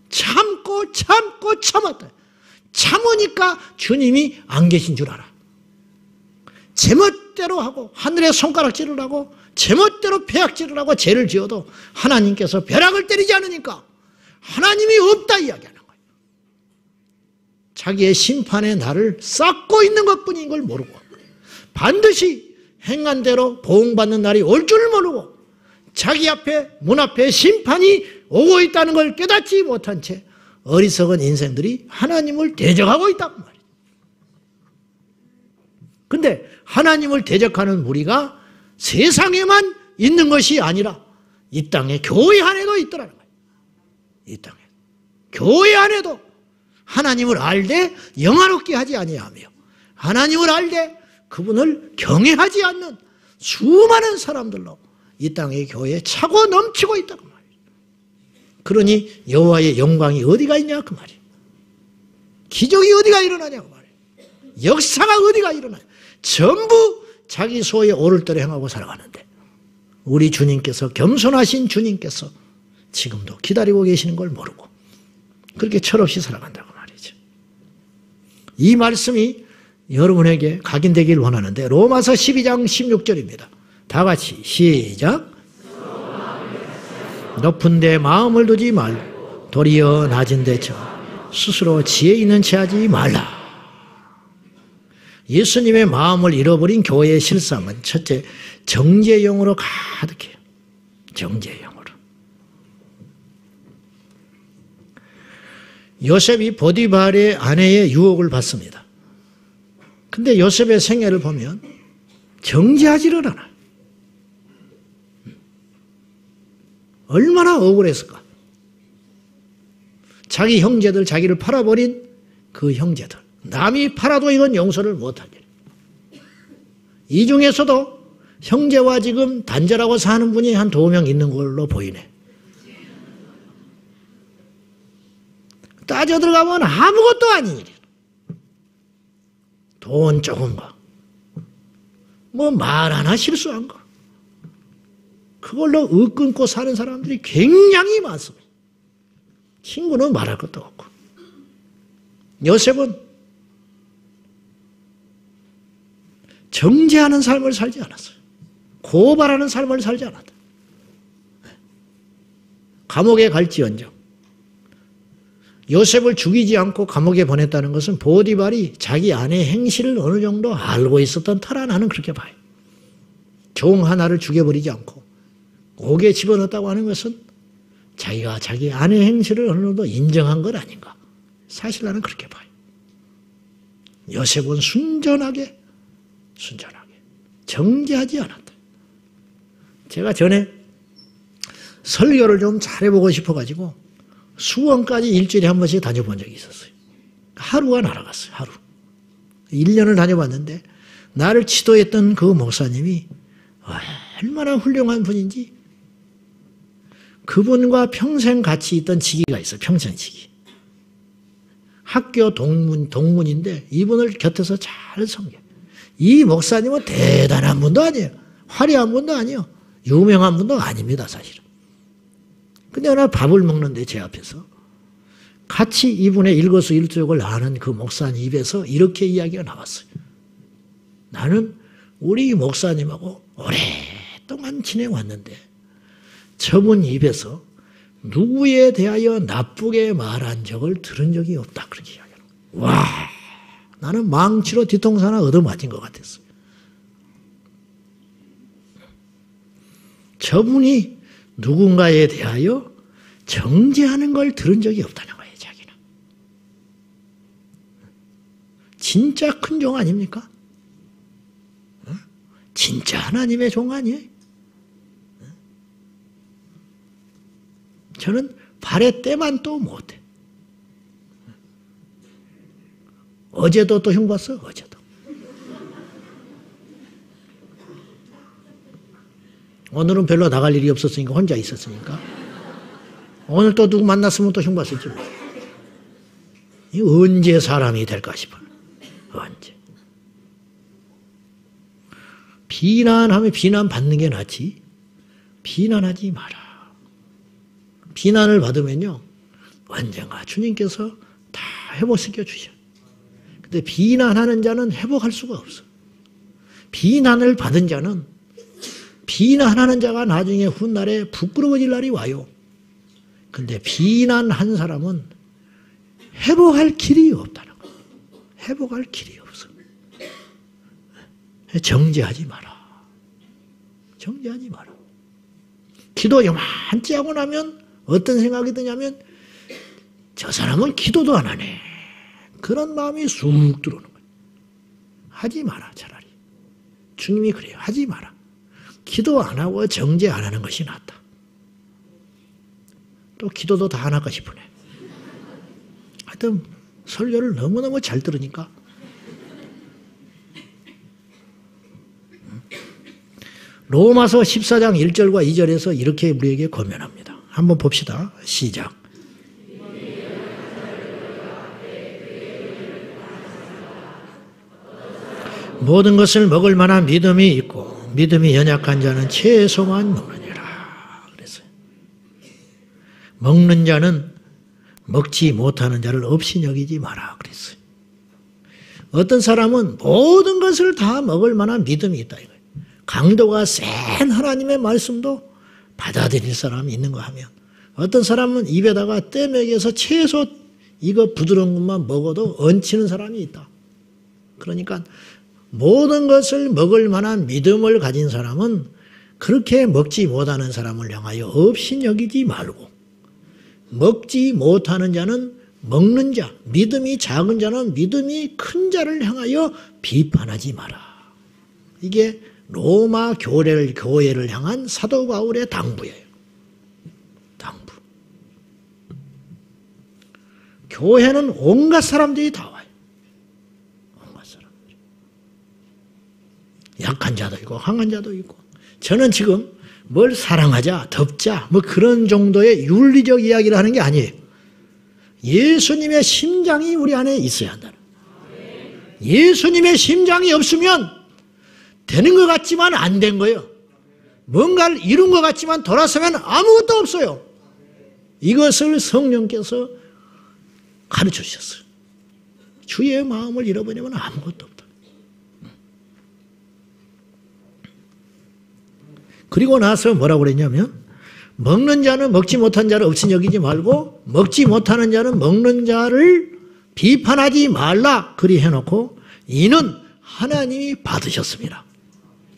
참고 참았다. 참으니까 주님이 안 계신 줄 알아. 제멋대로 하고 하늘에 손가락질을 하고 제멋대로 폐악질을 하고 죄를 지어도 하나님께서 벼락을 때리지 않으니까 하나님이 없다 이야기하는 거예요. 자기의 심판의 날을 쌓고 있는 것뿐인 걸 모르고 반드시 행한 대로 보응받는 날이 올 줄 모르고 자기 앞에 문 앞에 심판이 오고 있다는 걸 깨닫지 못한 채 어리석은 인생들이 하나님을 대적하고 있단 말이에요. 근데 하나님을 대적하는 무리가 세상에만 있는 것이 아니라 이 땅에 교회 안에도 있더라는 거예요. 이 땅에 교회 안에도 하나님을 알되 영화롭게 하지 아니하며 하나님을 알되 그분을 경외하지 않는 수많은 사람들로 이 땅의 교회에 차고 넘치고 있다고 말이에요. 그러니 여호와의 영광이 어디가 있냐 그 말이에요. 기적이 어디가 일어나냐고 말이에요. 역사가 어디가 일어나냐. 전부 자기 소에 오를 대로 행하고 살아가는데 우리 주님께서 겸손하신 주님께서 지금도 기다리고 계시는 걸 모르고 그렇게 철없이 살아간다고 말이죠. 이 말씀이 여러분에게 각인되기를 원하는데 로마서 12장 16절입니다. 다 같이 시작. 높은 데 마음을 두지 말고 도리어 낮은 데 스스로 지혜 있는 채 하지 말라. 예수님의 마음을 잃어버린 교회의 실상은 첫째 정죄형으로 가득해요. 정죄형으로. 요셉이 보디발의 아내의 유혹을 받습니다. 근데 요셉의 생애를 보면 정죄하지를 않아요. 얼마나 억울했을까. 자기 형제들, 자기를 팔아버린 그 형제들. 남이 팔아도 이건 용서를 못하게. 이 중에서도 형제와 지금 단절하고 사는 분이 한 2명 있는 걸로 보이네. 따져 들어가면 아무것도 아닌 일이에요. 돈 조금 거, 뭐 말 하나 실수한 거. 그걸로 얻끊고 사는 사람들이 굉장히 많습니다. 친구는 말할 것도 없고. 요셉은 정죄하는 삶을 살지 않았어요. 고발하는 삶을 살지 않았다. 감옥에 갈지언정 요셉을 죽이지 않고 감옥에 보냈다는 것은 보디발이 자기 아내의 행실을 어느 정도 알고 있었던 터라 나는 그렇게 봐요. 종 하나를 죽여버리지 않고 옥에 집어넣었다고 하는 것은 자기가 자기 아내의 행실을 어느 정도 인정한 것 아닌가. 사실 나는 그렇게 봐요. 요셉은 순전하게 정죄하지 않았다. 제가 전에 설교를 좀 잘해보고 싶어가지고 수원까지 일주일에 한 번씩 다녀본 적이 있었어요. 하루가 날아갔어요. 하루. 1년을 다녀봤는데 나를 지도했던 그 목사님이 얼마나 훌륭한 분인지 그분과 평생 같이 있던 지기가 있어요. 평생 지기. 학교 동문인데 이분을 곁에서 잘 섬겨. 이 목사님은 대단한 분도 아니에요. 화려한 분도 아니에요. 유명한 분도 아닙니다. 사실은. 근데 하나 밥을 먹는데 제 앞에서 같이 이분의 일거수일투족을 아는 그 목사님 입에서 이렇게 이야기가 나왔어요. 나는 우리 목사님하고 오랫동안 지내왔는데 저분 입에서 누구에 대하여 나쁘게 말한 적을 들은 적이 없다. 그렇게 이야기하는 거예요. 와, 나는 망치로 뒤통수 하나 얻어맞은 것 같았어요. 저분이 누군가에 대하여 정죄하는 걸 들은 적이 없다는 거예요. 자기는. 진짜 큰 종 아닙니까? 진짜 하나님의 종 아니에요? 저는 발에 때만 또 못해. 어제도 또 흉 봤어. 어제도. 오늘은 별로 나갈 일이 없었으니까 혼자 있었으니까. 오늘 또 누구 만났으면 또 흉 봤을지 몰라. 언제 사람이 될까 싶어요. 언제. 비난하면 비난받는 게 낫지. 비난하지 마라. 비난을 받으면요. 언젠가 주님께서 다 회복시켜 주셔. 근데 비난하는 자는 회복할 수가 없어. 비난을 받은 자는 비난하는 자가 나중에 훗날에 부끄러워질 날이 와요. 근데 비난한 사람은 회복할 길이 없다는 거예요. 회복할 길이 없어. 정죄하지 마라. 정죄하지 마라. 기도 요만치 하고 나면 어떤 생각이 드냐면 저 사람은 기도도 안 하네. 그런 마음이 쑥 들어오는 거예요. 하지 마라 차라리. 주님이 그래요. 하지 마라. 기도 안 하고 정죄 안 하는 것이 낫다. 또 기도도 다 안 할까 싶으네. 하여튼 설교를 너무너무 잘 들으니까. 로마서 14장 1절과 2절에서 이렇게 우리에게 권면합니다. 한번 봅시다. 시작. 모든 것을 먹을 만한 믿음이 있고 믿음이 연약한 자는 채소만 먹느니라. 그랬어요. 먹는 자는 먹지 못하는 자를 없이 여기지 마라. 그랬어요. 어떤 사람은 모든 것을 다 먹을 만한 믿음이 있다. 이거예요. 강도가 센 하나님의 말씀도 받아들일 사람이 있는 거 하면 어떤 사람은 입에다가 떼 먹여서 채소 이거 부드러운 것만 먹어도 얹히는 사람이 있다. 그러니까 모든 것을 먹을 만한 믿음을 가진 사람은 그렇게 먹지 못하는 사람을 향하여 없이 여기지 말고 먹지 못하는 자는 먹는 자, 믿음이 작은 자는 믿음이 큰 자를 향하여 비판하지 마라. 이게 로마 교회를 향한 사도 바울의 당부예요. 당부. 교회는 온갖 사람들이 다 와요. 온갖 사람들이. 약한 자도 있고 강한 자도 있고. 저는 지금 뭘 사랑하자, 덮자 뭐 그런 정도의 윤리적 이야기를 하는 게 아니에요. 예수님의 심장이 우리 안에 있어야 한다는. 예수님의 심장이 없으면 되는 것 같지만 안 된 거예요. 뭔가를 이룬 것 같지만 돌아서면 아무것도 없어요. 이것을 성령께서 가르쳐 주셨어요. 주의 마음을 잃어버리면 아무것도 없다. 그리고 나서 뭐라고 그랬냐면, 먹는 자는 먹지 못한 자를 없인 여기지 말고 먹지 못하는 자는 먹는 자를 비판하지 말라 그리 해놓고 이는 하나님이 받으셨습니다.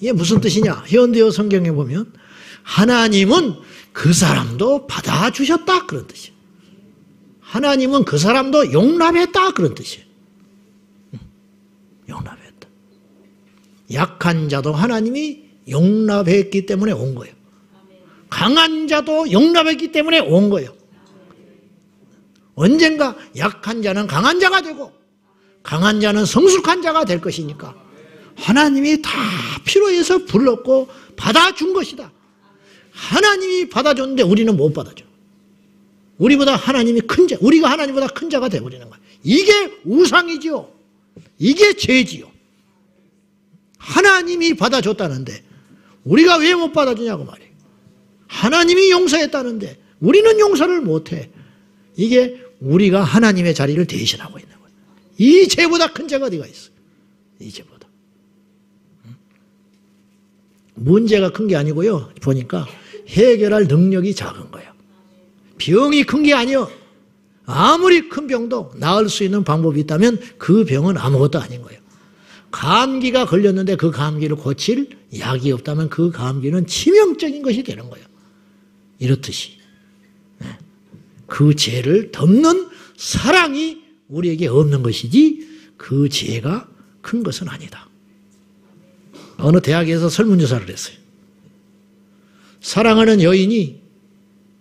이게 무슨 뜻이냐? 현대어 성경에 보면 하나님은 그 사람도 받아주셨다 그런 뜻이에요. 하나님은 그 사람도 용납했다 그런 뜻이에요. 용납했다. 약한 자도 하나님이 용납했기 때문에 온 거예요. 강한 자도 용납했기 때문에 온 거예요. 언젠가 약한 자는 강한 자가 되고 강한 자는 성숙한 자가 될 것이니까 하나님이 다 필요해서 불렀고 받아준 것이다. 하나님이 받아줬는데 우리는 못 받아줘. 우리보다 하나님이 큰 자, 우리가 하나님보다 큰 자가 되어버리는 거야. 이게 우상이지요. 이게 죄지요. 하나님이 받아줬다는데 우리가 왜 못 받아주냐고 말이에요. 하나님이 용서했다는데 우리는 용서를 못해. 이게 우리가 하나님의 자리를 대신하고 있는 거예요. 이 죄보다 큰 죄가 어디가 있어요. 이 죄보다. 문제가 큰 게 아니고요. 보니까 해결할 능력이 작은 거예요. 병이 큰 게 아니요. 아무리 큰 병도 나을 수 있는 방법이 있다면 그 병은 아무것도 아닌 거예요. 감기가 걸렸는데 그 감기를 고칠 약이 없다면 그 감기는 치명적인 것이 되는 거예요. 이렇듯이 그 죄를 덮는 사랑이 우리에게 없는 것이지 그 죄가 큰 것은 아니다. 어느 대학에서 설문조사를 했어요. 사랑하는 여인이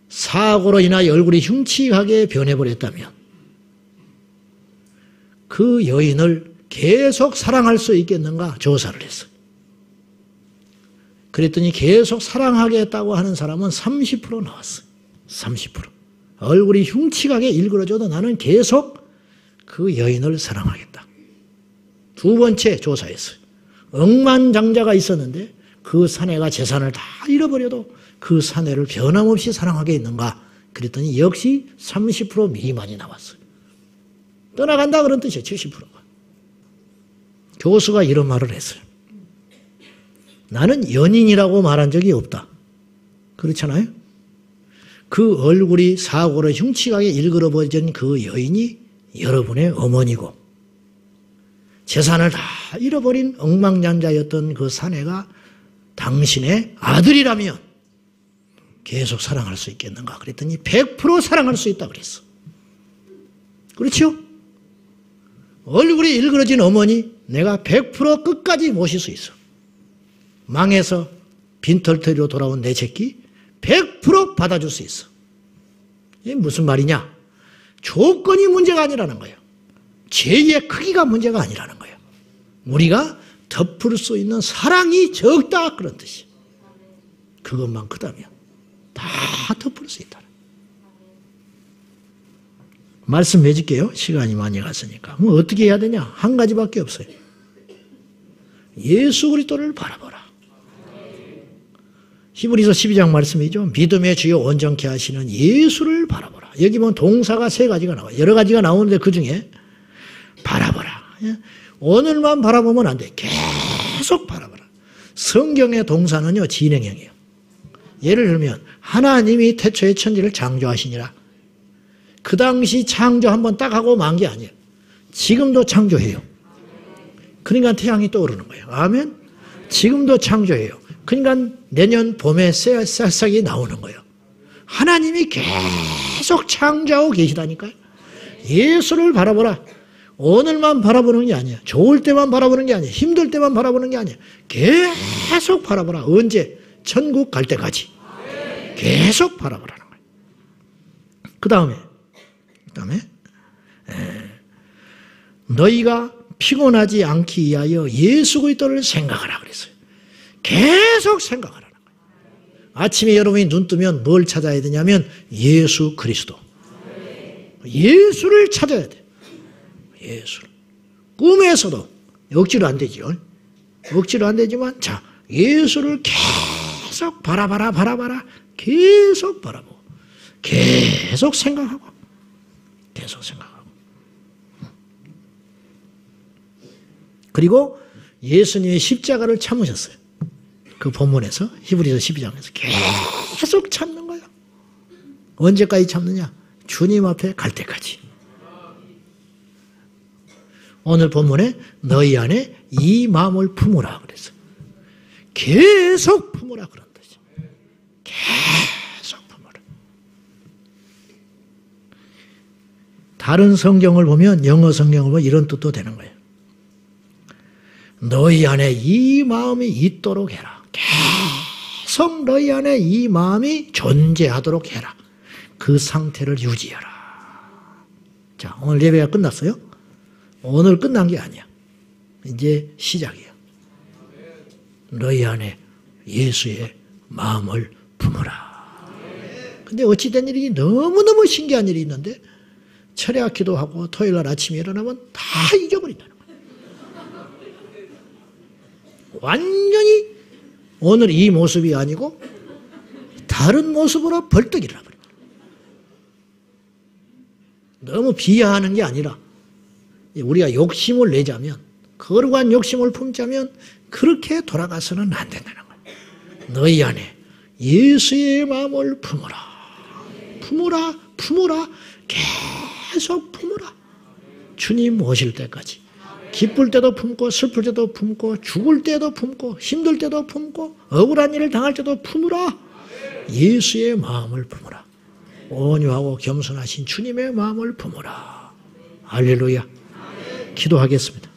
사고로 인하여 얼굴이 흉측하게 변해버렸다면 그 여인을 계속 사랑할 수 있겠는가 조사를 했어요. 그랬더니 계속 사랑하겠다고 하는 사람은 30% 나왔어요. 30%. 얼굴이 흉측하게 일그러져도 나는 계속 그 여인을 사랑하겠다. 두 번째 조사했어요. 억만장자가 있었는데 그 사내가 재산을 다 잃어버려도 그 사내를 변함없이 사랑하겠는가? 그랬더니 역시 30% 미만이 나왔어요. 떠나간다 그런 뜻이에요. 70%가. 교수가 이런 말을 했어요. 나는 연인이라고 말한 적이 없다. 그렇잖아요? 그 얼굴이 사고로 흉측하게 일그러버진 그 여인이 여러분의 어머니고 재산을 다 잃어버린 억만장자였던 그 사내가 당신의 아들이라면 계속 사랑할 수 있겠는가? 그랬더니 100% 사랑할 수 있다 그랬어. 그렇죠? 얼굴이 일그러진 어머니 내가 100% 끝까지 모실 수 있어. 망해서 빈털터리로 돌아온 내 새끼 100% 받아줄 수 있어. 이게 무슨 말이냐? 조건이 문제가 아니라는 거예요. 죄의 크기가 문제가 아니라는 거예요. 우리가 덮을 수 있는 사랑이 적다 그런 뜻이에요. 그것만 크다면 다 덮을 수 있다. 말씀 맺을게요. 시간이 많이 갔으니까. 그럼 어떻게 해야 되냐? 한 가지밖에 없어요. 예수 그리스도를 바라보라. 히브리서 12장 말씀이죠. 믿음의 주요 온전케 하시는 예수를 바라보라. 여기 보면 동사가 3가지가 나와요. 여러 가지가 나오는데 그중에 바라보라. 오늘만 바라보면 안 돼. 계속 바라보라. 성경의 동사는요, 진행형이에요. 예를 들면 하나님이 태초에 천지를 창조하시니라. 그 당시 창조 한번 딱 하고 만 게 아니에요. 지금도 창조해요. 그러니까 태양이 떠오르는 거예요. 아멘. 지금도 창조해요. 그러니까 내년 봄에 새싹이 나오는 거예요. 하나님이 계속 창조하고 계시다니까요. 예수를 바라보라. 오늘만 바라보는 게 아니야. 좋을 때만 바라보는 게 아니야. 힘들 때만 바라보는 게 아니야. 계속 바라보라. 언제? 천국 갈 때까지. 계속 바라보라는 거예요. 그 다음에 너희가 피곤하지 않기 위하여 예수 그리스도를 생각하라 그랬어요. 계속 생각하라는 거예요. 아침에 여러분이 눈 뜨면 뭘 찾아야 되냐면 예수 그리스도. 예수를 찾아야 돼. 예수를. 꿈에서도 억지로 안 되죠. 억지로 안 되지만 자 예수를 계속 바라봐라 계속 바라보고 계속 생각하고 그리고 예수님의 십자가를 참으셨어요. 그 본문에서 히브리서 12장에서 계속 참는 거예요. 언제까지 참느냐? 주님 앞에 갈 때까지. 오늘 본문에 너희 안에 이 마음을 품으라 그랬어요. 계속 품으라 그런 뜻이죠. 계속 품으라. 다른 성경을 보면 영어 성경을 보면 이런 뜻도 되는 거예요. 너희 안에 이 마음이 있도록 해라. 계속 너희 안에 이 마음이 존재하도록 해라. 그 상태를 유지하라. 자, 오늘 예배가 끝났어요? 오늘 끝난 게 아니야. 이제 시작이야. 너희 안에 예수의 마음을 품어라. 근데 어찌된 일이 너무너무 신기한 일이 있는데 철야 기도하고 토요일날 아침에 일어나면 다 잊어버린다는 거야. 완전히 오늘 이 모습이 아니고 다른 모습으로 벌떡 일어나 버려. 너무 비하하는 게 아니라 우리가 욕심을 내자면 거룩한 욕심을 품자면 그렇게 돌아가서는 안 된다는 거예요. 너희 안에 예수의 마음을 품어라. 품어라. 계속 품어라. 주님 오실 때까지. 기쁠 때도 품고 슬플 때도 품고 죽을 때도 품고 힘들 때도 품고 억울한 일을 당할 때도 품으라. 예수의 마음을 품으라. 온유하고 겸손하신 주님의 마음을 품으라. 할렐루야. 기도하겠습니다.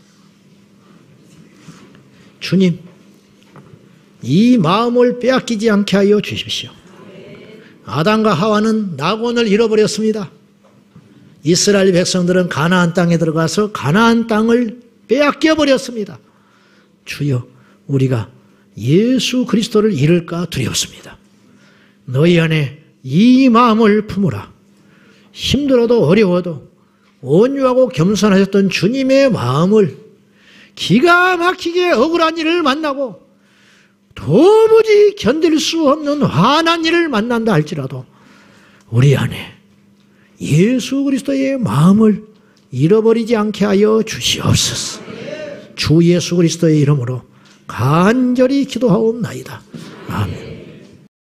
주님, 이 마음을 빼앗기지 않게 하여 주십시오. 아담과 하와는 낙원을 잃어버렸습니다. 이스라엘 백성들은 가나안 땅에 들어가서 가나안 땅을 빼앗겨 버렸습니다. 주여, 우리가 예수 그리스도를 잃을까 두렵습니다. 너희 안에 이 마음을 품으라. 힘들어도 어려워도 온유하고 겸손하셨던 주님의 마음을 기가 막히게 억울한 일을 만나고 도무지 견딜 수 없는 화난 일을 만난다 할지라도 우리 안에 예수 그리스도의 마음을 잃어버리지 않게 하여 주시옵소서. 주 예수 그리스도의 이름으로 간절히 기도하옵나이다. 아멘.